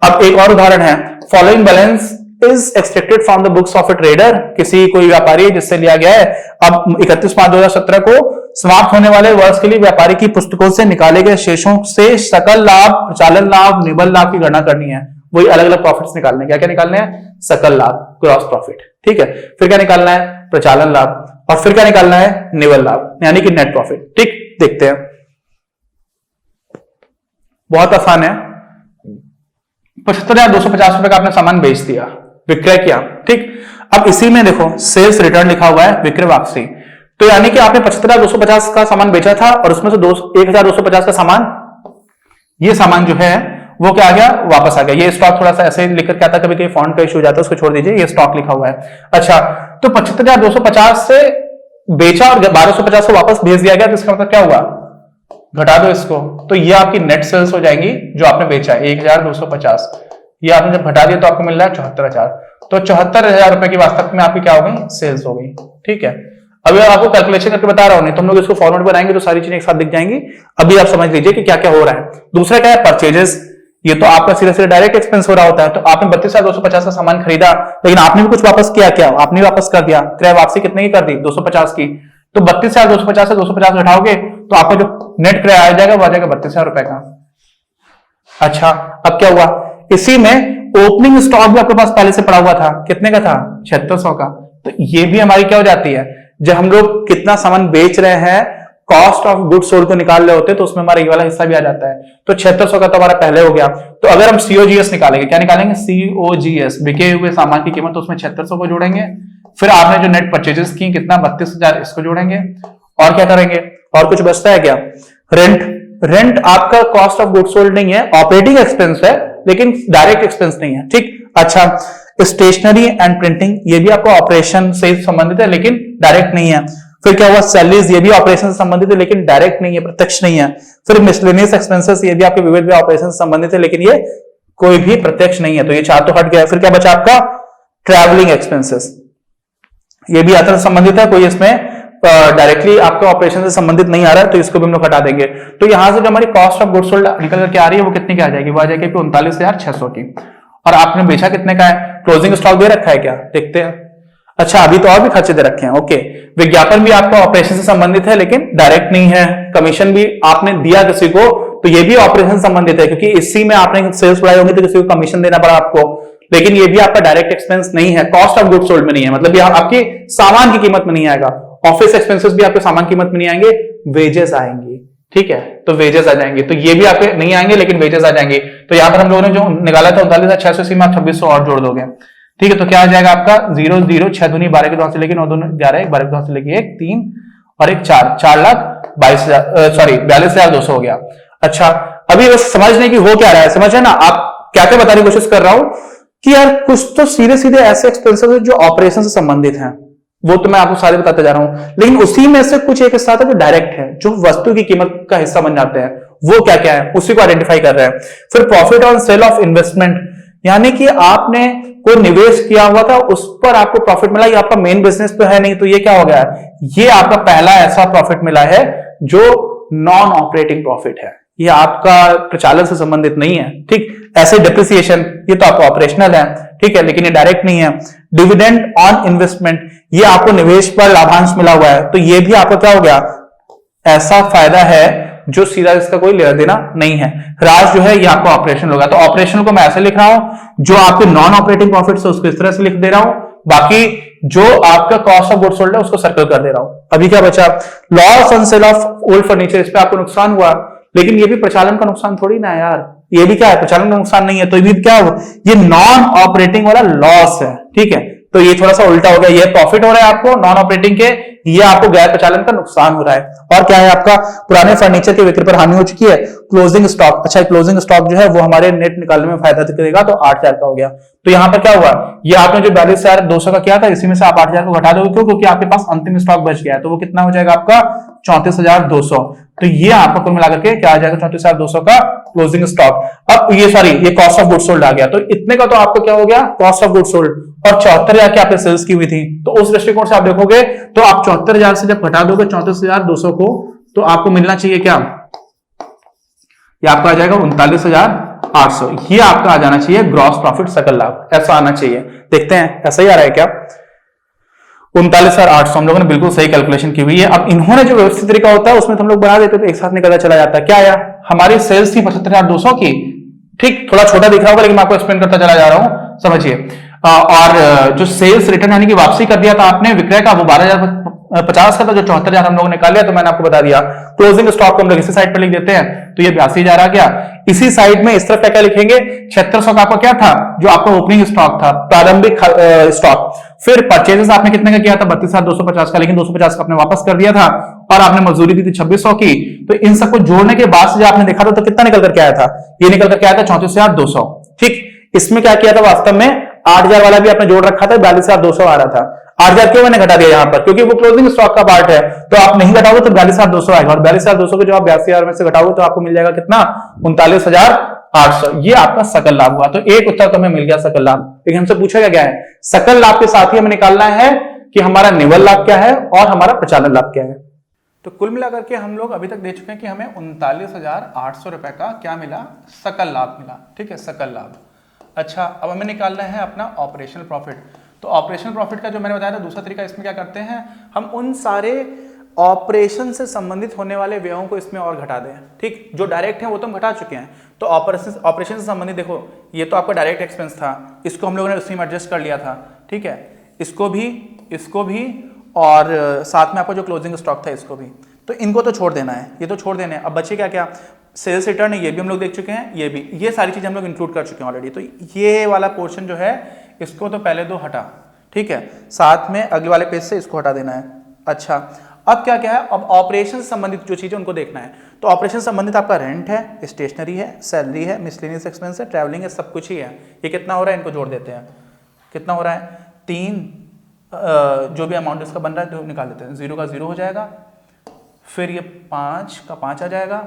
अब एक और उदाहरण है, following balance is expected from the books of A trader. किसी कोई व्यापारी जिससे लिया गया है, अब 31/5/2017 को समाप्त होने वाले वर्ष के लिए व्यापारी की पुस्तकों से निकाले गए शेषों से सकल लाभ, प्रचालन लाभ, निवल लाभ की गणना करनी है। वही अलग अलग प्रॉफिट्स निकालने, क्या क्या निकालने हैं? सकल लाभ, ग्रॉस प्रॉफिट, ठीक है। फिर क्या निकालना है? प्रचालन लाभ, और फिर क्या निकालना है? निवल लाभ, यानी कि नेट प्रॉफिट। ठीक, देखते हैं, बहुत आसान है। 75,250 रुपए का आपने सामान बेच दिया, विक्रय किया, ठीक। अब इसी में देखो सेल्स रिटर्न लिखा हुआ है, विक्रय वापसी। तो यानी कि आपने 75,250 का सामान बेचा था और उसमें से 1,250 का सामान, ये सामान जो है वो क्या आ गया? वापस आ गया। ये स्टॉक थोड़ा सा ऐसे लिखकर क्या था, कभी कभी फॉन्ट का इशू हो जाता है, उसको छोड़ दीजिए, ये स्टॉक लिखा हुआ है। अच्छा, तो 75,250 से बेचा और 1,250 को वापस भेज दिया गया, तो इसका मतलब क्या हुआ? घटा दो इसको, तो ये आपकी नेट सेल्स हो जाएंगी जो आपने बेचा है 1,250। ये आपने जब घटा दिया तो आपको मिल रहा है 74,000। तो 74,000 रुपए की वास्तव में आपकी क्या हो गई? सेल्स हो गई, ठीक है। अभी आपको कैलकुलेशन करके बता रहा हूं, नहीं तो हम लोग इसको फॉर्मेट बनाएंगे तो सारी चीजें एक साथ दिख जाएंगी। अभी आप समझ लीजिए कि क्या क्या हो रहा है। दूसरा क्या है? परचेजेस। ये तो आपका सीधे सीधे डायरेक्ट एक्सपेंस हो रहा होता है। तो आपने 32,250 का सामान खरीदा, लेकिन आपने भी कुछ वापस किया, क्या आपने वापस कर दिया? क्रय वापसी कितने की कर दी? 250 की। तो 32,250 से 250 घटाओगे तो आपका जो नेट क्रय आ जाएगा वो आ जाएगा 32,000 रुपए का। अच्छा, अब क्या हुआ? इसी में ओपनिंग स्टॉक भी आपके पास पहले से पड़ा हुआ था, कितने का था? 7600 का। तो ये भी हमारी क्या हो जाती है? जब हम लोग कितना सामान बेच रहे हैं, कॉस्ट ऑफ गुड्स सोल्ड को निकाल रहे होते हैं, तो उसमें हमारा ये वाला हिस्सा भी आ जाता है। तो 7600 का तो हमारा पहले हो गया। तो अगर हम सीओजीएस निकालेंगे, क्या निकालेंगे? सीओजीएस, बिके हुए सामान की कीमत, तो उसमें 7600 को जोड़ेंगे। फिर आपने जो नेट परचेजेस की कितना? 32,000, इसको जोड़ेंगे। और क्या करेंगे? और कुछ बचता है क्या? रेंट। रेंट आपका कॉस्ट ऑफ गुड्स सोल्ड नहीं है, ऑपरेटिंग एक्सपेंस है, लेकिन डायरेक्ट एक्सपेंस नहीं है, ठीक। अच्छा, स्टेशनरी एंड प्रिंटिंग, ये भी आपको ऑपरेशन से संबंधित है लेकिन डायरेक्ट नहीं है। फिर क्या हुआ? सैलरीज, ये भी ऑपरेशन से संबंधित है लेकिन डायरेक्ट नहीं है, प्रत्यक्ष नहीं है। फिर मिसलेनियस एक्सपेंसेस, ये भी आपके विविध ऑपरेशन से संबंधित है लेकिन ये कोई भी प्रत्यक्ष नहीं है, तो ये 4 तो हट गया। फिर क्या बचा आपका? ट्रैवलिंग एक्सपेंसेस, ये भी यात्रा से संबंधित है, कोई इसमें डायरेक्टली आपके ऑपरेशन से संबंधित नहीं आ रहा है, तो इसको भी हम लोग हटा देंगे। तो यहां से जो हमारी कॉस्ट ऑफ गुड्स सोल्ड निकल करके आ रही है वो कितनी की आ जाएगी? वो आ जाएगी 39,600 की। और आपने बेचा कितने का है? क्लोजिंग स्टॉक दे रखा है क्या? देखते हैं। अच्छा, अभी तो और भी खर्चे दे रखे हैं, ओके। विज्ञापन भी आपका ऑपरेशन से संबंधित है लेकिन डायरेक्ट नहीं है। कमीशन भी आपने दिया किसी को, तो ये भी ऑपरेशन से संबंधित है, क्योंकि इसी में आपने सेल्स बढ़ाई होंगी तो किसी को कमीशन देना पड़ा आपको, लेकिन ये भी आपका डायरेक्ट एक्सपेंस नहीं है, कॉस्ट ऑफ गुड्स सोल्ड में नहीं है, मतलब ये आपकी सामान की कीमत में नहीं आएगा। ऑफिस एक्सपेंसेस भी आपके सामान कीमत में नहीं आएंगे, वेजेस आएंगे, ठीक है। तो वेजेस आ जाएंगे, तो ये भी आपके नहीं आएंगे लेकिन वेजेस आ जाएंगे। तो यहां पर हम लोगों ने जो निकाला था 39,600 में आप 2600 और जोड़ दोगे, ठीक है। तो क्या आ जाएगा आपका? 0 0 6 दूनी 12 के 2 से लेके 9 दूनी 11, 12 के 2 से लेके 1 3 और 1 4, 42,200 हो गया। अच्छा, अभी बस समझने की हो क्या रहा है, समझ है ना? आप क्या क्या बताने की कोशिश कर रहा हूं कि यार कुछ तो सीधे सीधे ऐसे एक्सपेंसेस है जो ऑपरेशन से संबंधित हैं, वो तो मैं आपको सारे बताते जा रहा हूं, लेकिन उसी में से कुछ एक हिस्सा था जो डायरेक्ट है, जो वस्तु की कीमत का हिस्सा बन जाते हैं। वो क्या क्या है उसी को आइडेंटिफाई कर रहे हैं। फिर profit on sale of investment, यानी कि आपने कोई निवेश किया हुआ था, उस पर आपको प्रॉफिट मिला, ये आपका मेन बिजनेस तो है नहीं, तो ये क्या हो गया? ये आपका पहला ऐसा प्रॉफिट मिला है जो नॉन ऑपरेटिंग प्रॉफिट है, ये आपका प्रचालन से संबंधित नहीं है, ठीक। ऐसे डिप्रिसिएशन, ये तो आपका ऑपरेशनल है, ठीक है, लेकिन ये डायरेक्ट नहीं है। डिविडेंड ऑन इन्वेस्टमेंट, ये आपको निवेश पर लाभांश मिला हुआ है, तो ये भी आपका क्या हो गया? ऐसा फायदा है जो सीधा इसका कोई लेना देना नहीं है। राज जो है ये आपका ऑपरेशनल होगा, तो ऑपरेशनल को मैं ऐसे लिख रहा हूं, जो आपके नॉन ऑपरेटिंग प्रॉफिट है उसको इस तरह से लिख दे रहा हूं, बाकी जो आपका कॉस्ट ऑफ गुड्स सोल्ड है उसको सर्कल कर दे रहा हूं। अभी क्या बचा? Loss on sale of old furniture, इस पे आपको नुकसान हुआ, लेकिन ये भी प्रचालन का नुकसान थोड़ी ना है यार, ये भी क्या है? प्रचालन का नुकसान नहीं है, तो ये भी क्या हो? ये नॉन ऑपरेटिंग वाला लॉस है, ठीक है। तो ये थोड़ा सा उल्टा हो गया, ये प्रॉफिट हो रहा है आपको नॉन ऑपरेटिंग के, ये आपको गैर प्रचालन का नुकसान हो रहा है। और क्या है आपका? पुराने फर्नीचर की बिक्री पर हानि हो चुकी है। क्लोजिंग स्टॉक, अच्छा क्लोजिंग स्टॉक जो है वो हमारे नेट निकालने में फायदा करेगा, तो 8,000 का हो गया। तो यहां पर क्या हुआ? ये आपने जो 42,200 का किया था, इसी में से आप 8,000 को घटा दोगे, क्यों? क्योंकि आपके पास अंतिम स्टॉक बच गया है, तो वो कितना हो जाएगा आपका? 34,200। तो ये आपका कुल मिलाकर के क्या आ जाएगा? 34,200 का क्लोजिंग स्टॉक। अब ये कॉस्ट ऑफ गुड्स सोल्ड आ गया, तो इतने का तो आपको क्या हो गया? Cost of goods sold. और 74,000 की आपने सेल्स की हुई थी। तो उस दृष्टिकोण से आप देखोगे तो आप 74,000 से जब घटा दोगे 34,200 को, तो आपको मिलना चाहिए क्या, ये आपका आ जाएगा 39,800। ये आपका आ जाना चाहिए ग्रॉस प्रॉफिट सकल लाभ, ऐसा आना चाहिए। देखते हैं ऐसा ही आ रहा है क्या, 39,800 हम लोगों ने बिल्कुल सही कैलकुलेशन की हुई है। अब इन्होंने जो व्यवस्थित तरीका होता है उसमें तो हम लोग बना देते तो एक साथ निकलता चला जाता है। क्या आया, हमारी सेल्स थी 75,200 की, ठीक, थोड़ा छोटा दिख रहा होगा लेकिन मैं आपको एक्सप्लेन करता चला जा रहा हूं, समझिए। और जो सेल्स रिटर्न यानी कि वापसी कर दिया था आपने विक्रय का, वो 12,050 का था, जो 74,000 हम लोगों ने निकाल लिया, तो मैंने आपको बता दिया। क्लोजिंग स्टॉक को हम लोग इसी साइड पर लिख देते हैं, तो ये 82,000 आ गया। इसी साइड में इस तरफ क्या लिखेंगे, 7600 का आपका क्या था, जो आपका ओपनिंग स्टॉक था, प्रारंभिक स्टॉक। फिर परचेजेस आपने कितने का किया था, 32,250 का, लेकिन 250 का आपने वापस कर दिया था, और आपने मजदूरी दी थी 2600 की। तो इन सबको जोड़ने के बाद से जो आपने देखा था तो कितना निकल करके आया था, ये निकल करके आया था 34,200। ठीक, इसमें क्या किया था, वास्तव में 8,000 वाला भी आपने जोड़ रखा था, 42,200 आ रहा था। 8,000 क्यों मैंने घटा दिया यहां पर, क्योंकि वो क्लोजिंग स्टॉक का पार्ट है, तो आप नहीं घटाओगे तो 42,200 आएगा, और 42,200 को जो आप 82,000 में से घटाओगे तो आपको मिल जाएगा कितना, 39,800। ये आपका सकल लाभ हुआ। तो एक उत्तर तो हमें मिल गया सकल लाभ। लेकिन हमसे पूछा गया है सकल लाभ के साथ ही हमें निकालना है कि हमारा निवल लाभ क्या है और हमारा प्रचालन लाभ क्या है। तो कुल मिलाकर के हम लोग अभी तक देख चुके हैं कि हमें 39,800 रुपए का क्या मिला, सकल लाभ मिला। ठीक है, सकल लाभ। अच्छा, अब हमें निकालना है अपना ऑपरेशनल प्रॉफिट। तो ऑपरेशनल प्रॉफिट का जो मैंने बताया था दूसरा तरीका, इसमें क्या करते हैं, हम उन सारे ऑपरेशन से संबंधित होने वाले व्ययों को इसमें और घटा दें। ठीक, जो डायरेक्ट हैं वो तो हम घटा चुके हैं। तो ऑपरेशन से संबंधित देखो, ये तो आपका डायरेक्ट एक्सपेंस था, इसको हम लोगों ने उसी में एडजस्ट कर लिया था। ठीक है, इसको भी और साथ में आपका जो क्लोजिंग स्टॉक था इसको भी, तो इनको तो छोड़ देना है, ये तो छोड़ देने हैं। अब बचे क्या क्या, सेल्स रिटर्न है, ये भी हम लोग देख चुके हैं, ये भी, ये सारी चीजें हम लोग इंक्लूड कर चुके हैं ऑलरेडी। तो ये वाला पोर्शन जो है इसको तो पहले दो हटा, ठीक है, साथ में अगले वाले पेज से इसको हटा देना है। अच्छा, अब क्या क्या है, अब ऑपरेशन से संबंधित जो चीजें उनको देखना है। तो ऑपरेशन से संबंधित आपका रेंट है, स्टेशनरी है, सैलरी है, मिसलेनियस एक्सपेंस है, ट्रैवलिंग है, सब कुछ ही है। ये कितना हो रहा है, इनको जोड़ देते हैं, कितना हो रहा है, 3, जो भी अमाउंट इसका बन रहा है तो निकाल देते हैं, 0 का 0 हो जाएगा, फिर ये 5 का 5 आ जाएगा,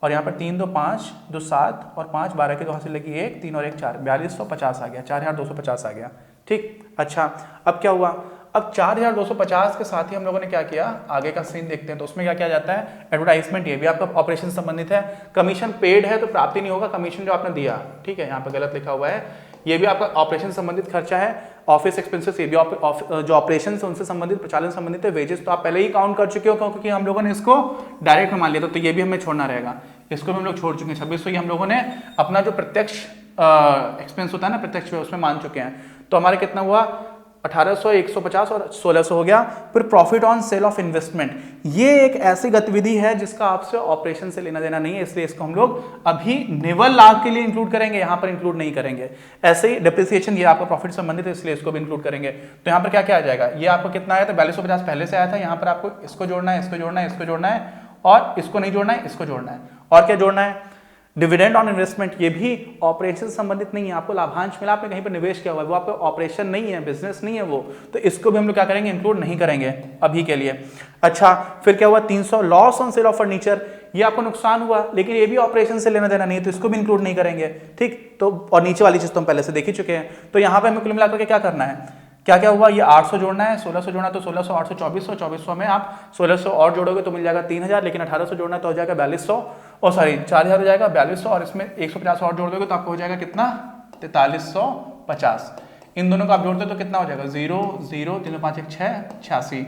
और यहाँ पर 3 2 5 2 7 और 5 12 के 2 हासिल लगी 1 3 और 1 4, 4250 आ गया, 4,250 आ गया। ठीक, अच्छा, अब क्या हुआ, अब 4,250 के साथ ही हम लोगों ने क्या किया, आगे का सीन देखते हैं। तो उसमें क्या किया जाता है, एडवर्टाइजमेंट, ये भी आपका ऑपरेशन संबंधित है। कमीशन पेड है तो प्राप्ति नहीं होगा, कमीशन जो आपने दिया, ठीक है, यहाँ पर गलत लिखा हुआ है, ये भी आपका ऑपरेशन संबंधित खर्चा है। ऑफिस एक्सपेंसेस, ये भी जो ऑपरेशन से उनसे संबंधित, प्रचालन संबंधित है। वेजेस तो आप पहले ही काउंट कर चुके हो क्योंकि हम लोगों ने इसको डायरेक्ट मान लिया था, तो ये भी हमें छोड़ना रहेगा, इसको भी हम लोग छोड़ चुके हैं। 2600 ये हम लोगों ने अपना जो प्रत्यक्ष एक्सपेंस होता है ना, प्रत्यक्ष उसमें मान चुके हैं। तो हमारे कितना हुआ, 1800, 150 और 1600 हो गया। फिर profit on sale of investment, ये एक ऐसी गतिविधि है जिसका आपसे ऑपरेशन से लेना देना नहीं है, इसलिए इसको हम लोग अभी निवल लाभ के लिए इंक्लूड करेंगे, यहां पर इंक्लूड नहीं करेंगे। ऐसे ही डिप्रिसिएशन, ये आपका प्रॉफिट संबंधित है, इसलिए इसको भी इंक्लूड करेंगे। तो यहाँ पर क्या क्या आ जाएगा, ये आपको कितना आया था, 4250 पहले से आया था, यहाँ पर आपको इसको जोड़ना है, इसको जोड़ना है, इसको जोड़ना है, और इसको नहीं जोड़ना है, इसको जोड़ना है। और क्या जोड़ना है, डिविडेंड ऑन इन्वेस्टमेंट, ये भी ऑपरेशन से संबंधित नहीं है, आपको लाभांश मिला, आपने कहीं पर निवेश किया हुआ है, वो आपका ऑपरेशन नहीं है, बिजनेस नहीं है वो, तो इसको भी हम लोग क्या करेंगे, इंक्लूड नहीं करेंगे अभी के लिए। अच्छा, फिर क्या हुआ, 300 loss on sale of furniture, ये आपको नुकसान हुआ, लेकिन ये भी ऑपरेशन से लेना देना नहीं है, तो इसको भी इंक्लूड नहीं करेंगे। ठीक, तो और नीचे वाली चीज तो हम पहले से देख ही चुके हैं। तो यहाँ पे हमें कुल मिलाकर के क्या करना है, क्या क्या हुआ, ये 800 जोड़ना है, 1600 जोड़ना है, तो 1600, 800, 2400, 2400 में आप 1600 और जोड़ोगे तो मिल जाएगा 3000, लेकिन 1800 जोड़ना है तो हो जाएगा 4200, और सॉरी 4000 हो जाएगा, 4200, और इसमें 150 और जोड़ दोगे तो आपको हो जाएगा कितना, 4350। इन दोनों को आप जोड़ते तो कितना हो जाएगा, 0 0 3 5 1 6 86,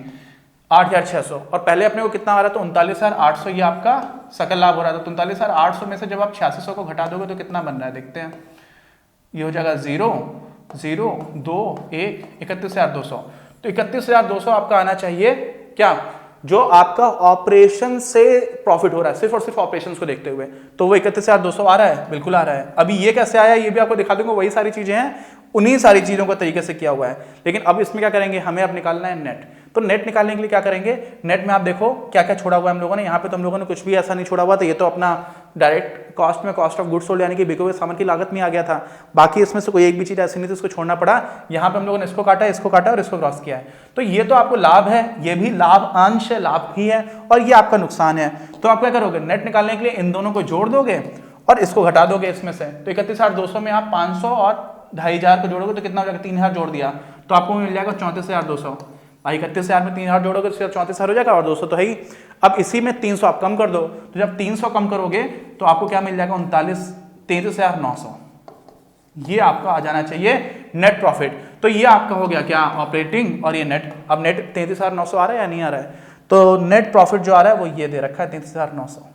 8600। और पहले अपने को कितना आ रहा था, 39,800, ये आपका सकल लाभ हो रहा था। 39,800 में से जब आप 8600 को घटा दोगे तो कितना बन रहा है, देखते हैं, ये हो जाएगा 0 0 2 1 31,200। तो 31,200 आपका आना चाहिए क्या, जो आपका ऑपरेशन से प्रॉफिट हो रहा है, सिर्फ और सिर्फ ऑपरेशन को देखते हुए, तो वो 31,200 आ रहा है, बिल्कुल आ रहा है। अभी ये कैसे आया ये भी आपको दिखा दूंगा, वही सारी चीजें हैं, उन्हीं सारी चीजों का तरीके से किया हुआ है। लेकिन अब इसमें क्या करेंगे, हमें अब निकालना है नेट। तो नेट निकालने के लिए क्या करेंगे, नेट में आप देखो क्या क्या छोड़ा हुआ है हम लोगों ने। यहाँ पे तो हम लोगों ने कुछ भी ऐसा नहीं छोड़ा हुआ था, ये तो अपना डायरेक्ट कॉस्ट में, कॉस्ट ऑफ गुड्स सोल्ड यानी कि बिके हुए सामान की लागत में आ गया था। बाकी इसमें से कोई एक भी चीज ऐसी नहीं थी, इसको छोड़ना पड़ा। यहाँ पे हम लोगों ने इसको काटा और इसको क्रॉस किया है। तो ये तो आपको लाभ है, ये भी लाभ अंश है, लाभ भी है, और ये आपका नुकसान है। तो आप क्या करोगे, नेट निकालने के लिए इन दोनों को जोड़ दोगे और इसको घटा दोगे इसमें से। तो 31,200 में आप 500 और 2500 को जोड़ोगे तो कितना हो जाएगा, 3000 जोड़ दिया तो आपको मिल जाएगा 34,200। भाई 31,000 में 3000 जोड़ोगे तो 34,000 हो जाएगा और 200 तो है ही। अब इसी में 300 आप कम कर दो, तो जब 300 कम करोगे तो आपको क्या मिल जाएगा, 33,900। ये आपका आ जाना चाहिए नेट प्रॉफिट। तो ये आपका हो गया क्या, ऑपरेटिंग और ये नेट। अब नेट 33,900 आ रहा है या नहीं आ रहा है, तो नेट प्रॉफिट जो आ रहा है वो ये दे रखा है 33,900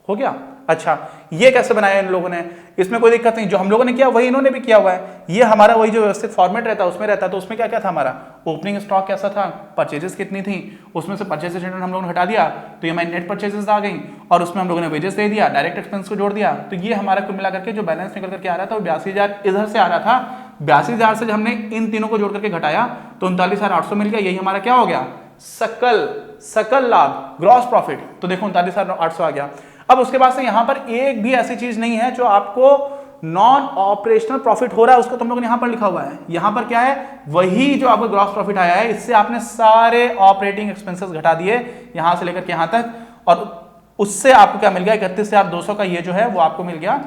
हो गया। अच्छा ये कैसे बनाया इन लोगों ने, इसमें कोई दिक्कत नहीं, जो हम लोगों ने किया वही इन्होंने भी किया हुआ है। ये हमारा वही जो व्यवस्थित फॉर्मेट रहता है उसमें रहता है। तो उसमें क्या क्या था हमारा, ओपनिंग स्टॉक कैसा था, परचेजेस कितनी थी, उसमें से परचेजेस हम लोगों ने हटा दिया तो ये हमारी नेट परचेजेस आ गई, और उसमें हम लोगों ने वेजेस दे दिया, डायरेक्ट एक्सपेंस को जोड़ दिया। तो ये हमारा कुल मिलाकर के जो बैलेंस निकल करके आ रहा था वो 82,000 इधर से आ रहा था। 82,000 से हमने इन तीनों को जोड़ करके घटाया तो 39,800 मिल गया। यही हमारा क्या हो गया, सकल लाभ, ग्रॉस प्रॉफिट। तो देखो 39,800 आ गया। अब उसके बाद से यहां पर एक भी ऐसी चीज नहीं है जो आपको नॉन ऑपरेशनल प्रॉफिट हो रहा है उसको तुम लोगों ने यहां पर लिखा हुआ है। यहां पर क्या है, वही जो आपको ग्रॉस प्रॉफिट आया है, इससे आपने सारे ऑपरेटिंग एक्सपेंसेस घटा दिए यहां से लेकर के यहां तक, और उससे आपको क्या मिल गया, 31,200 का ये जो है वो आपको मिल गया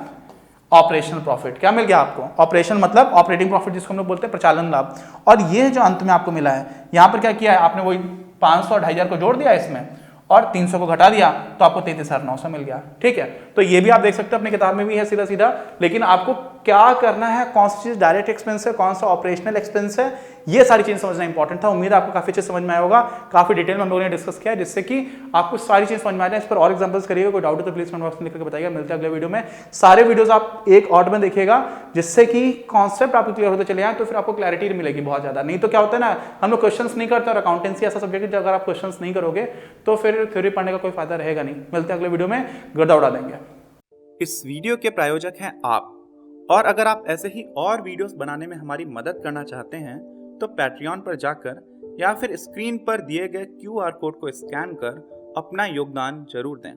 ऑपरेशनल प्रॉफिट। क्या मिल गया आपको, ऑपरेशनल मतलब ऑपरेटिंग प्रॉफिट जिसको हम लोग बोलते हैं प्रचालन लाभ। और ये जो अंत में आपको मिला है, यहां पर क्या किया है आपने, वही 500 और 2,500 को जोड़ दिया इसमें और 300 को घटा दिया तो आपको 33,900 मिल गया। ठीक है, तो ये भी आप देख सकते हो अपनी किताब में भी है सीधा सीधा। लेकिन आपको क्या करना है, कौन सी चीज डायरेक्ट एक्सपेंस है, कौन सा ऑपरेशनल एक्सपेंस है, ये सारी चीजें समझना इंपॉर्टेंट था। उम्मीद है आपको काफी अच्छे समझ में आया होगा, काफी डिटेल में हम लोगों ने डिस्कस किया है जिससे कि आपको सारी चीज समझ में आ जाए। इस पर और एग्जांपल्स करिएगा, कोई डाउट है तो प्लीज कमेंट बॉक्स में लिख कर बताइएगा। मिलते हैं अगले वीडियो में। सारे वीडियोस आप एक ऑर्डर में देखिएगा जिससे कि कॉन्सेप्ट आपको क्लियर होते चले आए, तो फिर आपको क्लैरिटी मिलेगी बहुत ज्यादा। नहीं तो क्या होता है ना, हम लोग क्वेश्चंस नहीं करते, और अकाउंटेंसी ऐसा सब्जेक्ट है अगर आप क्वेश्चंस नहीं करोगे तो फिर थ्योरी पढ़ने का कोई फायदा रहेगा नहीं। मिलते हैं अगले वीडियो में, गर्दा उड़ा देंगे। इस वीडियो के प्रायोजक हैं आप, और अगर आप ऐसे ही और वीडियोस बनाने में हमारी मदद करना चाहते हैं तो पैट्रियन पर जाकर या फिर स्क्रीन पर दिए गए QR कोड को स्कैन कर अपना योगदान जरूर दें।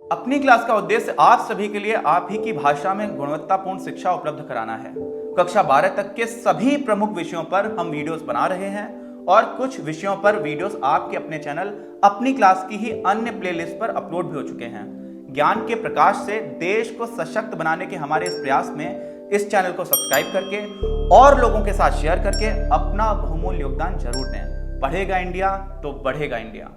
अपनी क्लास का उद्देश्य आप सभी के लिए आप ही की भाषा में गुणवत्तापूर्ण शिक्षा उपलब्ध कराना है। कक्षा 12 तक के सभी प्रमुख विषयों पर हम वीडियोस बना रहे हैं, और कुछ विषयों पर वीडियोस आपके अपने चैनल अपनी क्लास की ही अन्य प्लेलिस्ट पर अपलोड भी हो चुके हैं। ज्ञान के प्रकाश से देश को सशक्त बनाने के हमारे इस प्रयास में इस चैनल को सब्सक्राइब करके और लोगों के साथ शेयर करके अपना बहुमूल्य योगदान जरूर दें। पढ़ेगा इंडिया तो बढ़ेगा इंडिया।